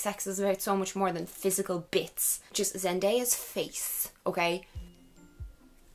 sex is about so much more than physical bits. Just Zendaya's face, okay?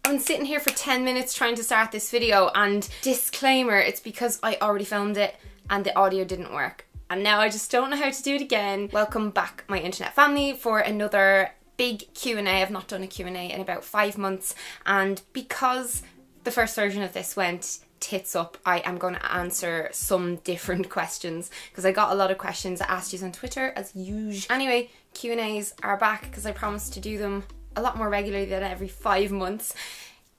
I've been sitting here for 10 minutes trying to start this video, and disclaimer, it's because I already filmed it and the audio didn't work. And now I just don't know how to do it again. Welcome back, my internet family, for another big Q&A. I've not done a Q&A in about 5 months, and because the first version of this went tits up, I am going to answer some different questions because I got a lot of questions. I asked you on Twitter as usual. Anyway, Q&As are back because I promised to do them a lot more regularly than every 5 months.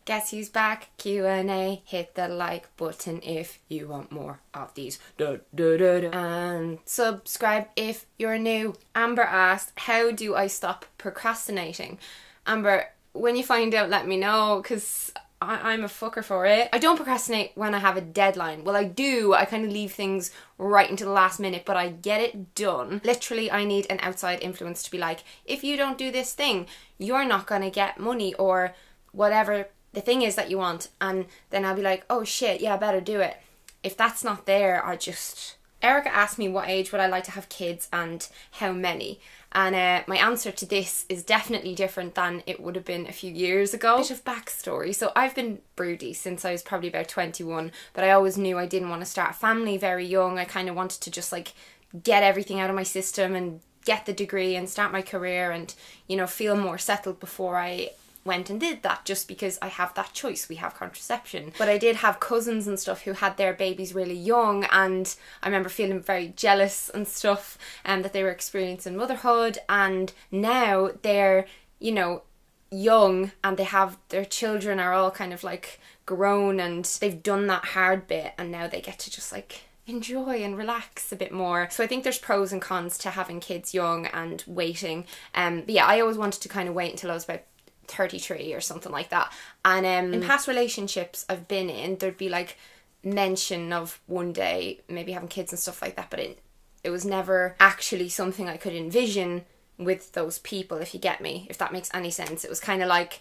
Guess who's back? Q&A. Hit the like button if you want more of these. And subscribe if you're new. Amber asked, how do I stop procrastinating? Amber, when you find out, let me know, because I'm a fucker for it. I don't procrastinate when I have a deadline. Well, I do. I kind of leave things right until the last minute, but I get it done. Literally, I need an outside influence to be like, if you don't do this thing, you're not going to get money or whatever the thing is that you want. And then I'll be like, oh shit, yeah, I better do it. If that's not there, I just... Erica asked me what age would I like to have kids and how many. And my answer to this is definitely different than it would have been a few years ago. Bit of backstory. So I've been broody since I was probably about 21, but I always knew I didn't want to start a family very young. I kind of wanted to just like get everything out of my system and get the degree and start my career and, you know, feel more settled before I went and did that, just because I have that choice. We have contraception. But I did have cousins and stuff who had their babies really young, and I remember feeling very jealous and stuff, and that they were experiencing motherhood, and now they're, you know, young and they have their children are all kind of like grown and they've done that hard bit, and now they get to just like enjoy and relax a bit more. So I think there's pros and cons to having kids young and waiting. But yeah, I always wanted to kind of wait until I was about 33 or something like that. And in past relationships I've been in, there'd be like mention of one day maybe having kids and stuff like that, but it was never actually something I could envision with those people, if you get me, if that makes any sense. It was kind of like,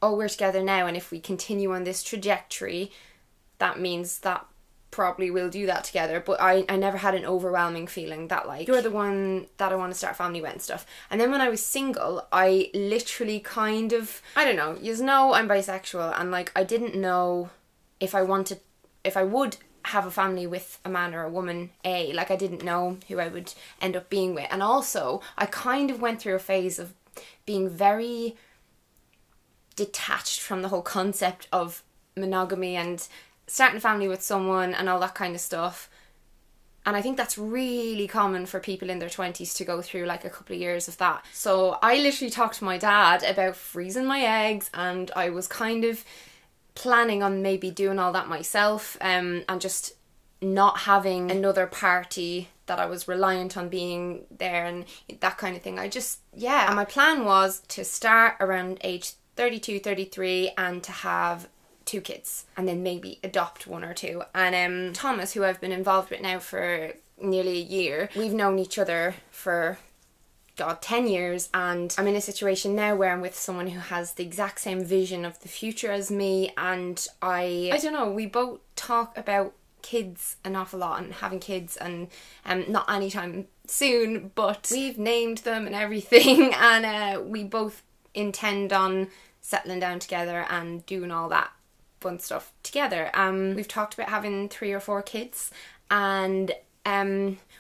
oh, we're together now, and if we continue on this trajectory, that means that probably we'll do that together. But I never had an overwhelming feeling that like, you're the one that I want to start a family with and stuff. And then when I was single, I literally kind of, I don't know, you know, I'm bisexual, and like I didn't know if I would have a family with a man or a woman. Like I didn't know who I would end up being with. And also I kind of went through a phase of being very detached from the whole concept of monogamy and starting a family with someone and all that kind of stuff. And I think that's really common for people in their 20s to go through like a couple of years of that. So I literally talked to my dad about freezing my eggs, and I was kind of planning on maybe doing all that myself, and just not having another party that I was reliant on being there and that kind of thing. Yeah. And my plan was to start around age 32, 33 and to have 2 kids and then maybe adopt 1 or 2. And Thomas, who I've been involved with now for nearly a year, we've known each other for 10 years, and I'm in a situation now where I'm with someone who has the exact same vision of the future as me, and I don't know, we both talk about kids an awful lot and having kids, and not anytime soon, but we've named them and everything, and we both intend on settling down together and doing all that fun stuff together. We've talked about having 3 or 4 kids, and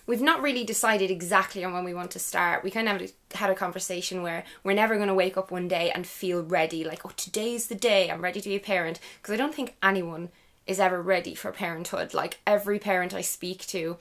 we've not really decided exactly on when we want to start. We kind of had a conversation where we're never going to wake up one day and feel ready, like, oh, today's the day I'm ready to be a parent, because I don't think anyone is ever ready for parenthood. Like every parent I speak to,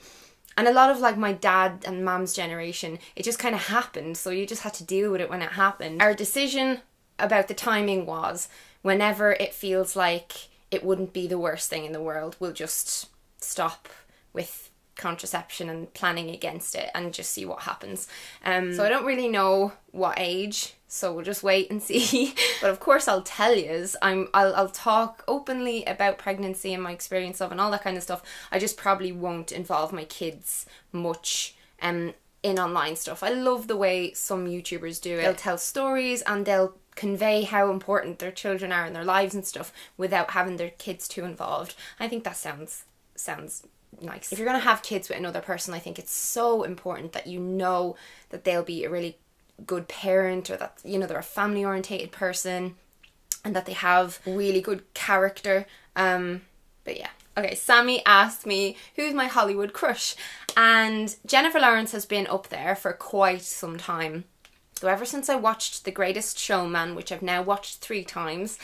and a lot of like my dad and mom's generation, it just kind of happened, so you just had to deal with it when it happened. Our decision about the timing was, whenever it feels like it wouldn't be the worst thing in the world, we'll just stop with contraception and planning against it and just see what happens. So I don't really know what age, so we'll just wait and see. But of course I'll tell yous. I'll talk openly about pregnancy and my experience of and all that kind of stuff. I just probably won't involve my kids much in online stuff. I love the way some YouTubers do it. They'll tell stories and they'll convey how important their children are in their lives and stuff without having their kids too involved. I think that sounds nice. If you're going to have kids with another person, I think it's so important that you know that they'll be a really good parent, or that, you know, they're a family orientated person and that they have really good character. But yeah. Okay, Sammy asked me, who's my Hollywood crush? And Jennifer Lawrence has been up there for quite some time. So ever since I watched The Greatest Showman, which I've now watched 3 times,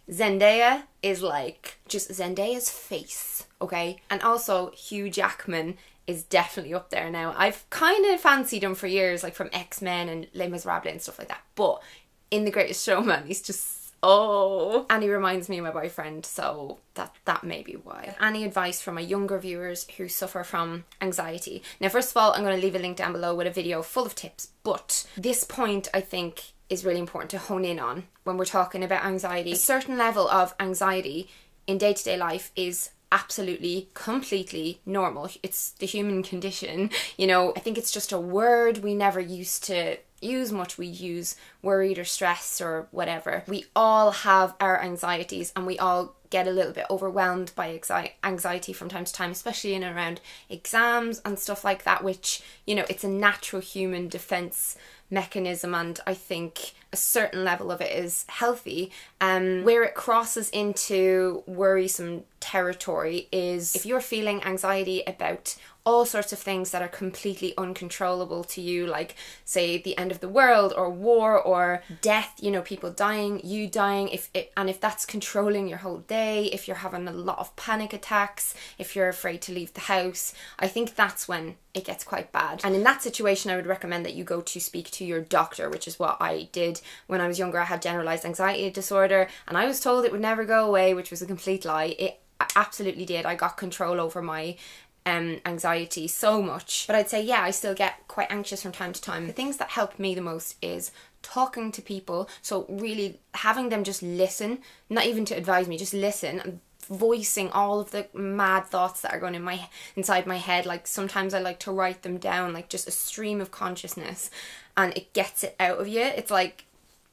Zendaya is like just Zendaya's face, okay? And also Hugh Jackman is definitely up there now. I've kind of fancied him for years, like from X-Men and Les Miserables and stuff like that. But in The Greatest Showman, he's just, oh. And he reminds me of my boyfriend, so that may be why. Any advice for my younger viewers who suffer from anxiety? Now, first of all, I'm going to leave a link down below with a video full of tips, but this point I think is really important to hone in on when we're talking about anxiety. A certain level of anxiety in day-to-day life is absolutely, completely normal. It's the human condition, you know. I think it's just a word we never used to use much. We use worried or stressed or whatever. We all have our anxieties, and we all get a little bit overwhelmed by anxiety from time to time, especially in and around exams and stuff like that, which, you know, it's a natural human defense mechanism, and I think a certain level of it is healthy. Where it crosses into worrisome territory is if you're feeling anxiety about all sorts of things that are completely uncontrollable to you, like say the end of the world or war or death, you know, people dying, you dying, if that's controlling your whole day, if you're having a lot of panic attacks, if you're afraid to leave the house, I think that's when it gets quite bad. And in that situation, I would recommend that you go to speak to your doctor, which is what I did when I was younger. I had generalized anxiety disorder and I was told it would never go away, which was a complete lie. It absolutely did. I got control over my anxiety so much, but I'd say, yeah, I still get quite anxious from time to time. The things that help me the most is talking to people, so really having them just listen, not even to advise me, just listen, and voicing all of the mad thoughts that are going inside my head. Like sometimes I like to write them down, like just a stream of consciousness, and it gets it out of you. It's like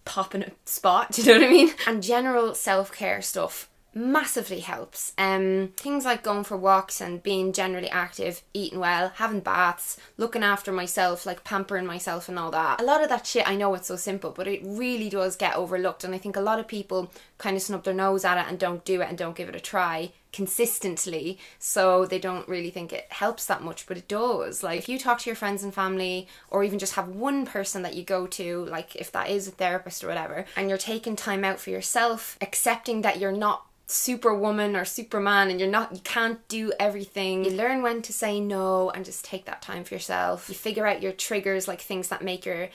popping a spot, do you know what I mean? And general self-care stuff massively helps. Things like going for walks and being generally active, eating well, having baths, looking after myself, like pampering myself and all that. A lot of that shit, I know it's so simple, but it really does get overlooked, and I think a lot of people kind of snub their nose at it and don't do it and don't give it a try consistently, so they don't really think it helps that much, but it does. Like if you talk to your friends and family, or even just have one person that you go to, like if that is a therapist or whatever, and you're taking time out for yourself, accepting that you're not superwoman or superman and you can't do everything. You learn when to say no and just take that time for yourself. You figure out your triggers, like things that make your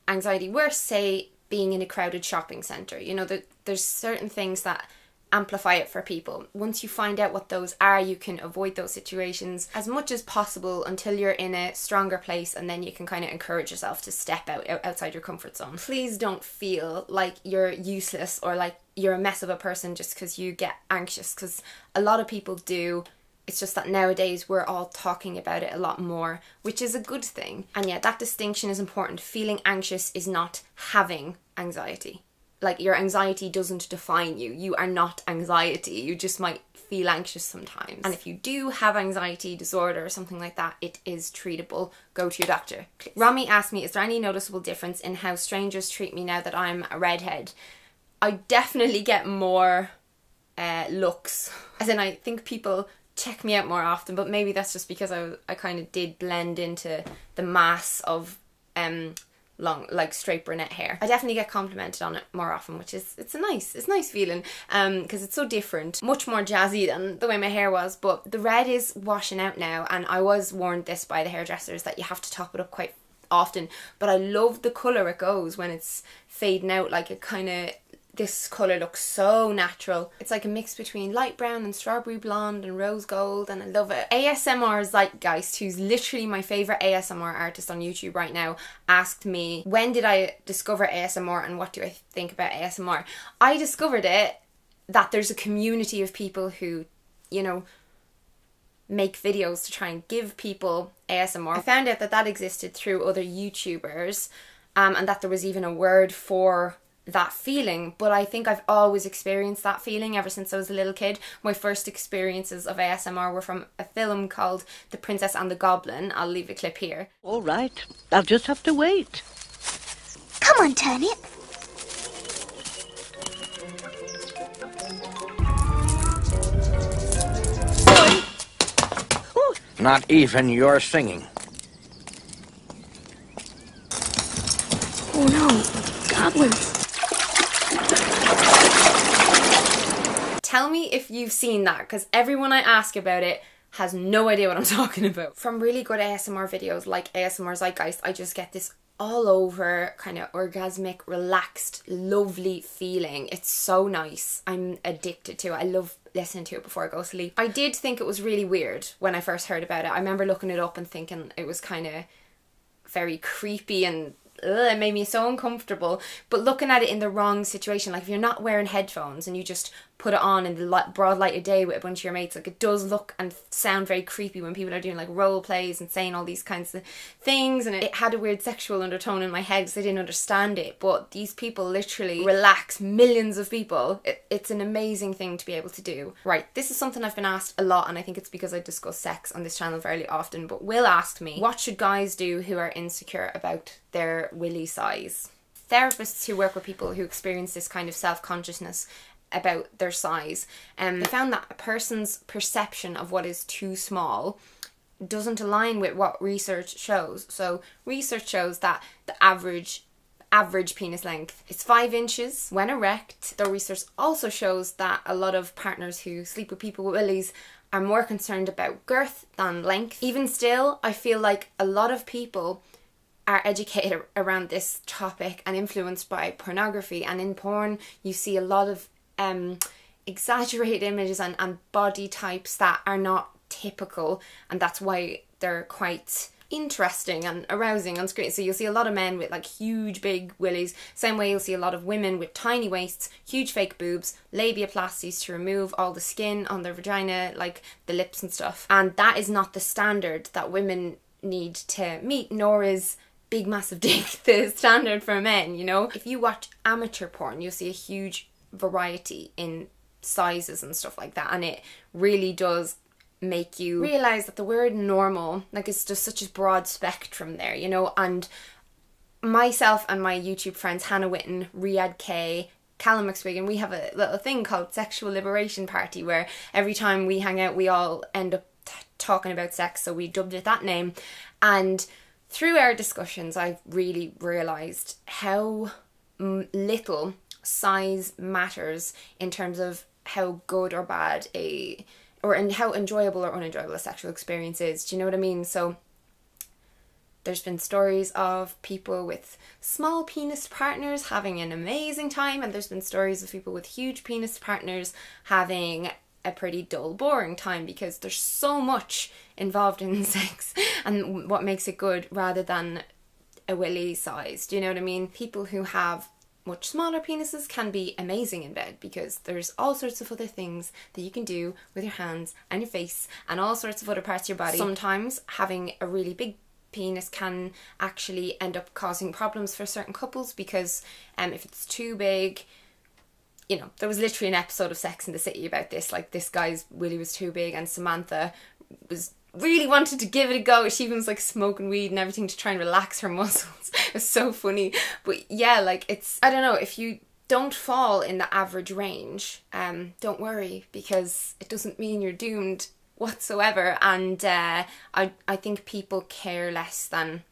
anxiety worse, say being in a crowded shopping centre. You know, there's certain things that amplify it for people. Once you find out what those are, you can avoid those situations as much as possible until you're in a stronger place, and then you can kind of encourage yourself to step outside your comfort zone. Please don't feel like you're useless or like you're a mess of a person just because you get anxious, because a lot of people do. It's just that nowadays we're all talking about it a lot more, which is a good thing. And yeah, that distinction is important. Feeling anxious is not having anxiety. Like your anxiety doesn't define you. You are not anxiety. You just might feel anxious sometimes. And if you do have anxiety disorder or something like that, it is treatable. Go to your doctor. Romy asked me, is there any noticeable difference in how strangers treat me now that I'm a redhead? I definitely get more looks. As in, I think people check me out more often, but maybe that's just because I kind of did blend into the mass of long, like straight brunette hair. I definitely get complimented on it more often, which is, it's a nice feeling, because it's so different, much more jazzy than the way my hair was. But the red is washing out now, and I was warned this by the hairdressers that you have to top it up quite often, but I love the colour it goes when it's fading out. Like it kind of, this colour looks so natural. It's like a mix between light brown and strawberry blonde and rose gold, and I love it. ASMR Zeitgeist, who's literally my favourite ASMR artist on YouTube right now, asked me, when did I discover ASMR and what do I think about ASMR? I discovered it that there's a community of people who, you know, make videos to try and give people ASMR. I found out that that existed through other YouTubers, and that there was even a word for that feeling, but I think I've always experienced that feeling ever since I was a little kid. My first experiences of ASMR were from a film called The Princess and the Goblin. I'll leave a clip here. All right, I'll just have to wait. Come on, Turnip. Not even your singing. Oh no, goblins. Tell me if you've seen that, because everyone I ask about it has no idea what I'm talking about. From really good ASMR videos like ASMR Zeitgeist, I just get this all over kind of orgasmic, relaxed, lovely feeling. It's so nice. I'm addicted to it. I love listening to it before I go to sleep. I did think it was really weird when I first heard about it. I remember looking it up and thinking it was kind of very creepy and it made me so uncomfortable. But looking at it in the wrong situation, like if you're not wearing headphones and you just put it on in the broad light of day with a bunch of your mates, like it does look and sound very creepy when people are doing like role plays and saying all these kinds of things, and it had a weird sexual undertone in my head because I didn't understand it. But these people literally relax millions of people. It's an amazing thing to be able to do. Right, this is something I've been asked a lot, and I think it's because I discuss sex on this channel very often, but Will asked me, what should guys do who are insecure about their willy size? Therapists who work with people who experience this kind of self-consciousness about their size, they found that a person's perception of what is too small doesn't align with what research shows. So research shows that the average penis length is 5 inches when erect, though research also shows that a lot of partners who sleep with people with willies are more concerned about girth than length. Even still, I feel like a lot of people are educated around this topic and influenced by pornography, and in porn you see a lot of exaggerated images and body types that are not typical, and that's why they're quite interesting and arousing on screen. So you'll see a lot of men with like huge big willies, same way you'll see a lot of women with tiny waists, huge fake boobs, labiaplasties to remove all the skin on their vagina, like the lips and stuff, and that is not the standard that women need to meet, nor is big massive dick the standard for men, you know? If you watch amateur porn, you'll see a huge variety in sizes and stuff like that, and it really does make you realise that the word normal, like, it's just such a broad spectrum there, you know? And myself and my YouTube friends Hannah Witten, Riyadh K, Callum McSwiggan, we have a little thing called Sexual Liberation Party, where every time we hang out we all end up talking about sex, so we dubbed it that name. And through our discussions I've really realised how little size matters in terms of how good or bad and how enjoyable or unenjoyable a sexual experience is. Do you know what I mean? So there's been stories of people with small penis partners having an amazing time, and there's been stories of people with huge penis partners having a pretty dull, boring time, because there's so much involved in sex and what makes it good rather than a willy size. Do you know what I mean? People who have much smaller penises can be amazing in bed because there's all sorts of other things that you can do with your hands and your face and all sorts of other parts of your body. Sometimes having a really big penis can actually end up causing problems for certain couples, because if it's too big, you know, there was literally an episode of Sex and the City about this, like this guy's willy was too big and Samantha really wanted to give it a go. She even was like smoking weed and everything to try and relax her muscles. It's so funny. But yeah, like, it's, I don't know, if you don't fall in the average range, don't worry, because it doesn't mean you're doomed whatsoever. And I think people care less than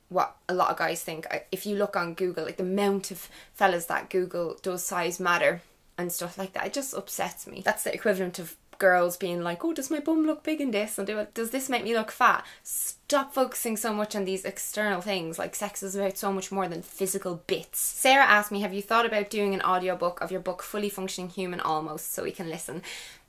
what a lot of guys think. If you look on Google, like the amount of fellas that Google does size matter and stuff like that, it just upsets me. That's the equivalent of girls being like, oh, does my bum look big in this, and does this make me look fat? Stop focusing so much on these external things. Like, sex is about so much more than physical bits. Sarah asked me, have you thought about doing an audiobook of your book Fully Functioning Human Almost, so we can listen?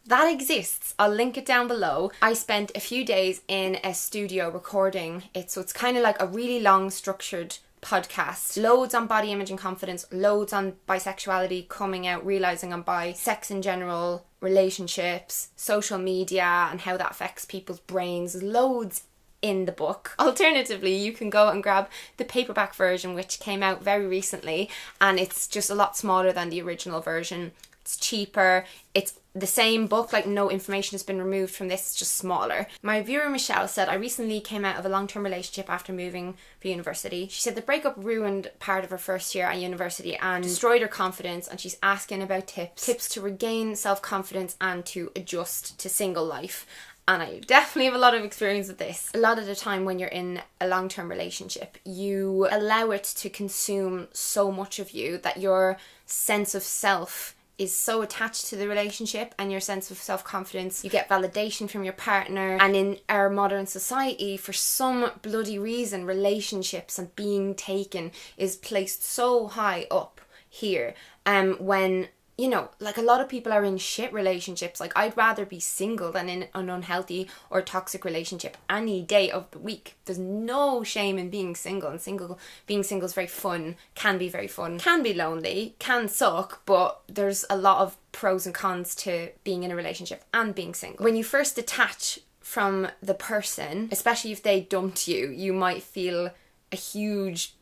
That exists. I'll link it down below. I spent a few days in a studio recording it, so it's kind of like a really long structured podcast. Loads on body image and confidence, loads on bisexuality, coming out, realising I'm bi, sex in general, relationships, social media and how that affects people's brains. Loads in the book. Alternatively, you can go and grab the paperback version, which came out very recently, and it's just a lot smaller than the original version. It's cheaper. It's the same book, like no information has been removed from this, it's just smaller. My viewer Michelle said, I recently came out of a long-term relationship after moving for university. She said the breakup ruined part of her first year at university and destroyed her confidence, and she's asking about tips to regain self-confidence and to adjust to single life. And I definitely have a lot of experience with this. A lot of the time when you're in a long-term relationship, you allow it to consume so much of you that your sense of self is so attached to the relationship and your sense of self-confidence. You get validation from your partner, and in our modern society, for some bloody reason, relationships and being taken is placed so high up here. When, you know, like a lot of people are in shit relationships. Like, I'd rather be single than in an unhealthy or toxic relationship any day of the week. There's no shame in being single, and being single is very fun, can be very fun, can be lonely, can suck, but there's a lot of pros and cons to being in a relationship and being single. When you first detach from the person, especially if they dumped you, you might feel a huge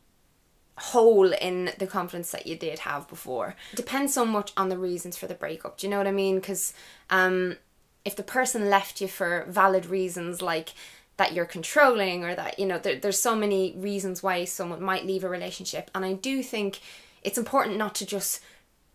hole in the confidence that you did have before. It depends so much on the reasons for the breakup, do you know what I mean? Because if the person left you for valid reasons, like that you're controlling, or that, you know, there's so many reasons why someone might leave a relationship, and I do think it's important not to just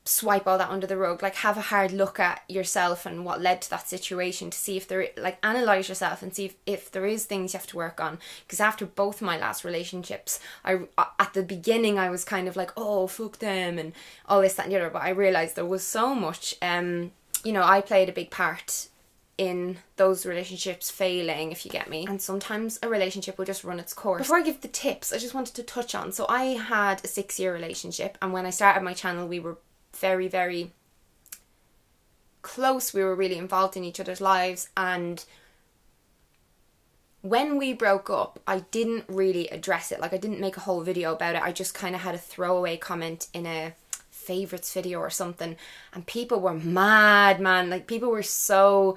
swipe all that under the rug. Like, have a hard look at yourself and what led to that situation, to see if there, like, analyze yourself and see if there is things you have to work on. Because after both my last relationships, at the beginning I was kind of like, oh, fuck them and all this, that and the other, but I realized there was so much, you know, I played a big part in those relationships failing, if you get me. And sometimes a relationship will just run its course. Before I give the tips, I just wanted to touch on, so I had a 6-year relationship, and when I started my channel we were very, very close. We were really involved in each other's lives, and when we broke up I didn't really address it. Like, I didn't make a whole video about it. I just kind of had a throwaway comment in a favorites video or something, and people were mad, man. Like, people were so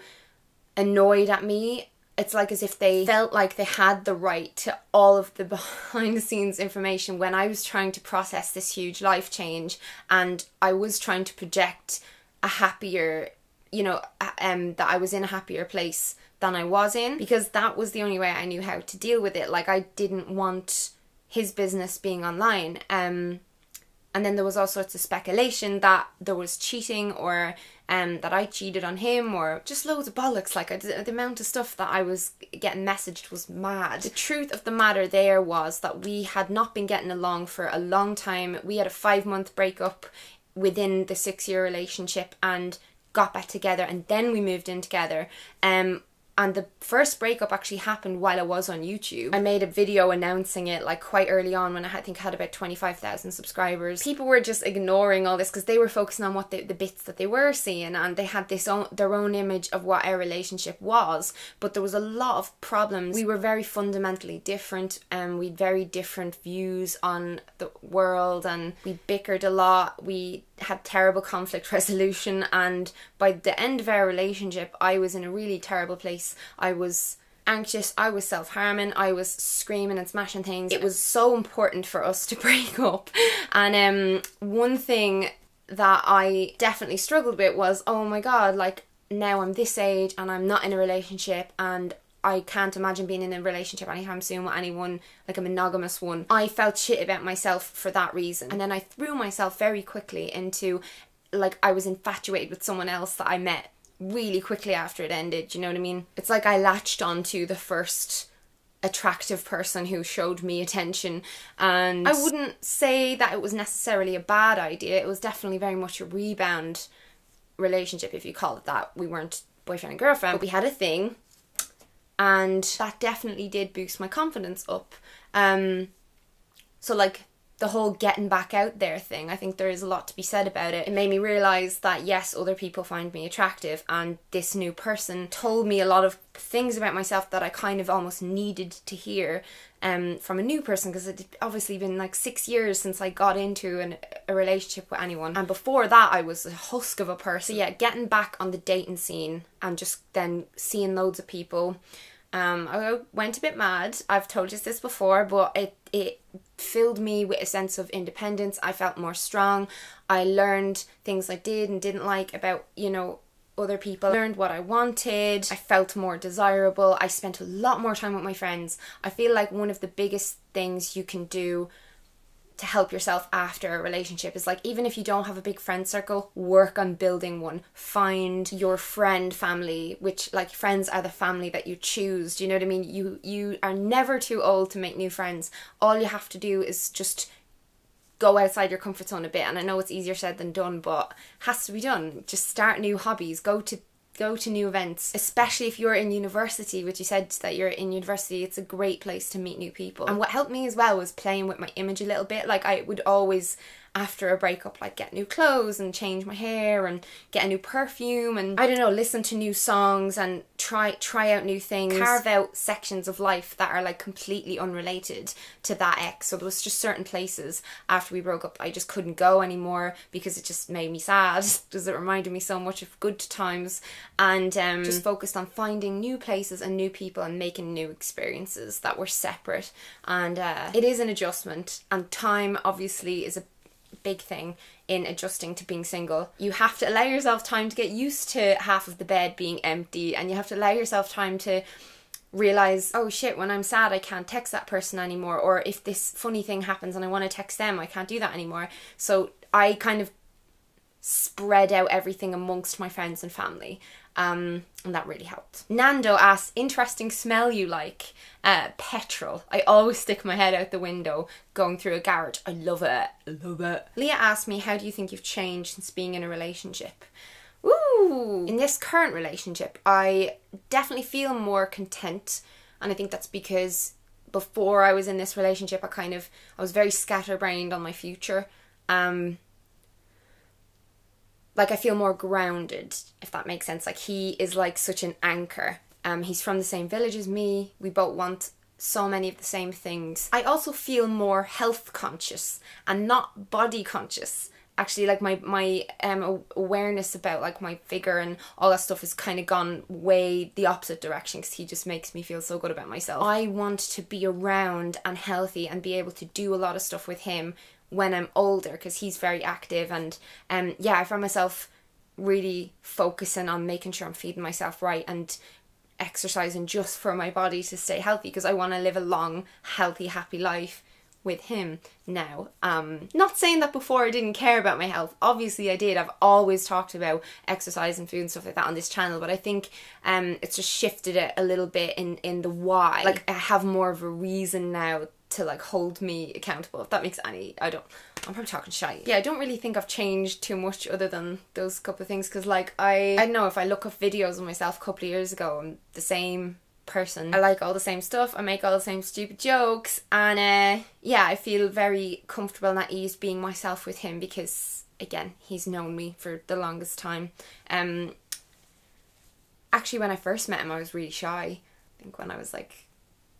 annoyed at me. It's like as if they felt like they had the right to all of the behind the scenes information when I was trying to process this huge life change, and I was trying to project a happier, you know, that I was in a happier place than I was in, because that was the only way I knew how to deal with it. Like, I didn't want his business being online. And then there was all sorts of speculation that there was cheating, or that I cheated on him, or just loads of bollocks. Like, the amount of stuff that I was getting messaged was mad. The truth of the matter there was that we had not been getting along for a long time. We had a 5-month breakup within the 6-year relationship and got back together, and then we moved in together. And the first breakup actually happened while I was on YouTube. I made a video announcing it, like, quite early on, when I think I had about 25,000 subscribers. People were just ignoring all this because they were focusing on what the bits that they were seeing, and they had their own image of what our relationship was. But there was a lot of problems. We were very fundamentally different, and we had very different views on the world, and we bickered a lot. We had terrible conflict resolution, and by the end of our relationship I was in a really terrible place. I was anxious, I was self-harming, I was screaming and smashing things. It was so important for us to break up. And one thing that I definitely struggled with was, oh my god, like, now I'm this age and I'm not in a relationship, and I can't imagine being in a relationship anytime soon with anyone, like a monogamous one. I felt shit about myself for that reason. And then I threw myself very quickly into, like, I was infatuated with someone else that I met really quickly after it ended, do you know what I mean? It's like I latched onto the first attractive person who showed me attention, and I wouldn't say that it was necessarily a bad idea. It was definitely very much a rebound relationship, if you call it that. We weren't boyfriend and girlfriend, but we had a thing, and that definitely did boost my confidence up. So, like, the whole getting back out there thing, I think there is a lot to be said about it. It made me realise that yes, other people find me attractive, and this new person told me a lot of things about myself that I kind of almost needed to hear from a new person, because it had obviously been like 6 years since I got into a relationship with anyone, and before that I was a husk of a person. So yeah, getting back on the dating scene and just then seeing loads of people I went a bit mad. I've told you this before, but it filled me with a sense of independence. I felt more strong. I learned things I did and didn't like about, you know, other people. I learned what I wanted. I felt more desirable. I spent a lot more time with my friends. I feel like one of the biggest things you can do to help yourself after a relationship is, like, even if you don't have a big friend circle, work on building one. Find your friend family, which, like, friends are the family that you choose. Do you know what I mean? You are never too old to make new friends. All you have to do is just go outside your comfort zone a bit. And I know it's easier said than done, but it has to be done. Just start new hobbies. Go to new events, especially if you're in university, which you said that you're in university. It's a great place to meet new people. And what helped me as well was playing with my image a little bit. Like, I would always, after a breakup, like, get new clothes and change my hair and get a new perfume and, I don't know, listen to new songs and try out new things, carve out sections of life that are, like, completely unrelated to that ex. So there was just certain places after we broke up I just couldn't go anymore because it just made me sad, because it reminded me so much of good times, and just focused on finding new places and new people and making new experiences that were separate. And it is an adjustment, and time obviously is a big thing in adjusting to being single. You have to allow yourself time to get used to half of the bed being empty, and you have to allow yourself time to realize, oh shit, when I'm sad I can't text that person anymore, or if this funny thing happens and I want to text them, I can't do that anymore. So I kind of spread out everything amongst my friends and family, and that really helped. Nando asks, interesting smell you like? Petrol. I always stick my head out the window going through a garage. I love it. I love it. Leah asked me, how do you think you've changed since being in a relationship? Ooh, in this current relationship, I definitely feel more content, and I think that's because before I was in this relationship, I was very scatterbrained on my future. Like, I feel more grounded, if that makes sense. Like, he is like such an anchor. He's from the same village as me. We both want so many of the same things. I also feel more health conscious and not body conscious. Actually, like, my awareness about, like, my figure and all that stuff has kind of gone way the opposite direction, because he just makes me feel so good about myself. I want to be around and healthy and be able to do a lot of stuff with him when I'm older, because he's very active. And yeah, I find myself really focusing on making sure I'm feeding myself right and exercising just for my body to stay healthy, because I want to live a long, healthy, happy life with him now. Not saying that before I didn't care about my health. Obviously I did. I've always talked about exercise and food and stuff like that on this channel, but I think it's just shifted it a little bit in the why. Like, I have more of a reason now to, like, hold me accountable, if that makes any... I'm probably talking shite. Yeah, I don't really think I've changed too much other than those couple of things, because, like, I don't know, if I look up videos of myself a couple of years ago, I'm the same person. I like all the same stuff, I make all the same stupid jokes, and yeah, I feel very comfortable and at ease being myself with him, because, again, he's known me for the longest time. Actually, when I first met him, I was really shy. I think when I was, like,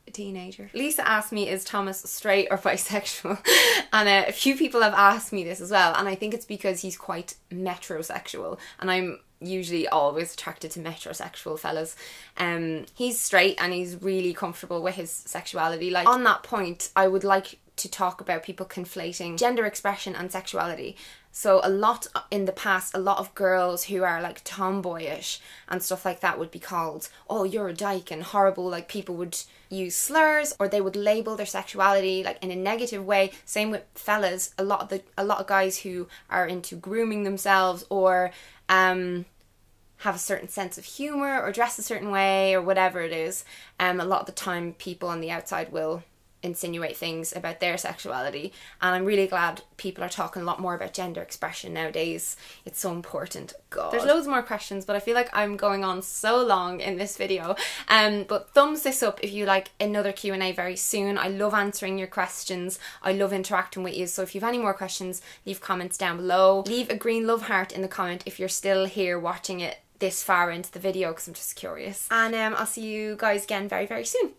a teenager. Lisa asked me, is Thomas straight or bisexual? And a few people have asked me this as well, and I think it's because he's quite metrosexual, and I'm usually always attracted to metrosexual fellas. He's straight and he's really comfortable with his sexuality. Like, on that point, I would like to talk about people conflating gender expression and sexuality. So a lot in the past, a lot of girls who are, like, tomboyish and stuff like that would be called, oh, you're a dyke, and horrible. Like, people would use slurs, or they would label their sexuality, like, in a negative way. Same with fellas. A lot of guys who are into grooming themselves, or have a certain sense of humour, or dress a certain way, or whatever it is. A lot of the time people on the outside will insinuate things about their sexuality, and I'm really glad people are talking a lot more about gender expression nowadays. It's so important. God, there's loads more questions, but I feel like I'm going on so long in this video. But thumbs this up if you like another Q&A very soon. I love answering your questions. I love interacting with you. So if you have any more questions, leave comments down below. Leave a green love heart in the comment if you're still here watching it this far into the video, because I'm just curious. And I'll see you guys again very, very soon.